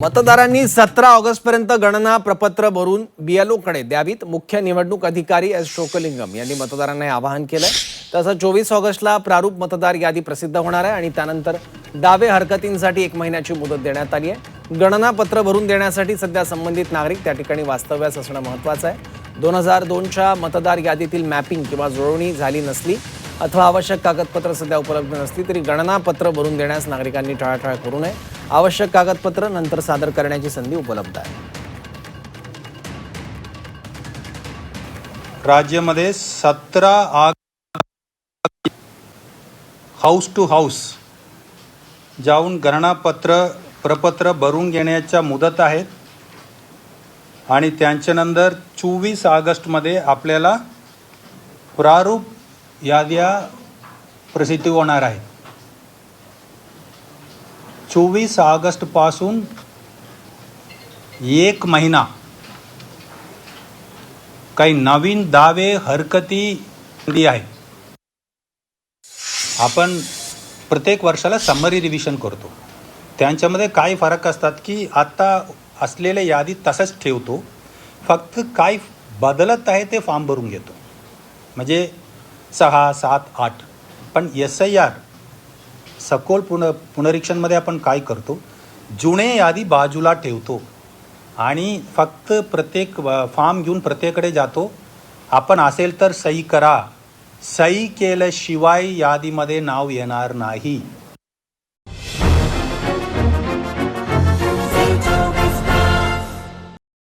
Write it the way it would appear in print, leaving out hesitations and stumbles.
मतदारांनी 17 ऑगस्टपर्यंत गणना प्रपत्र भरून बीएलओकडे द्यावीत. मुख्य निवडणूक अधिकारी एस शोकलिंगम यांनी मतदारांना आवाहन केलंय. तसंच 24 ऑगस्टला प्रारूप मतदार यादी प्रसिद्ध होणार आहे आणि त्यानंतर दावे हरकतींसाठी 1 महिन्याची मुदत देण्यात आली आहे. गणना पत्र भरून देण्यासाठी सध्या संबंधित नागरिक त्या ठिकाणी वास्तव्यास असणं महत्त्वाचं आहे. 2002च्या मतदार यादीतील मॅपिंग किंवा जुळवणी झाली नसली अथवा आवश्यक कागदपत्र सध्या उपलब्ध नसली तरी गणना पत्र भरून देण्यास नागरिकांनी टाळाटाळ करू नये. आवश्यक कागदपत्र नंतर सादर करण्याची संधी उपलब्ध आहे. राज्यामध्ये 17 हाऊस टू हाऊस जाऊन गणना प्रपत्र भरून घेण्याच्या मुदत आहेत आणि त्यांच्यानंतर 24 ऑगस्टमध्ये आपल्याला प्रारूप याद्या प्रसिद्ध होणार आहे. 24 ऑगस्टपासून 1 महिना काही नवीन दावे हरकती आहे. आपण प्रत्येक वर्षाला समरी रिव्हिजन करतो. त्यांच्यामध्ये काय फरक असतात की आता असलेल्या यादी तसंच ठेवतो, फक्त काय बदलत आहे ते फॉर्म भरून घेतो. म्हणजे 6, 7, 8 पण SIR सखोल पुनरीक्षणमध्ये आपण काय करतो, जुने यादी बाजूला ठेवतो आणि फक्त प्रत्येक फॉर्म घेऊन प्रत्येकाकडे जातो. आपण असेल तर सही करा, सही केल्याशिवाय यादीमध्ये नाव येणार नाही.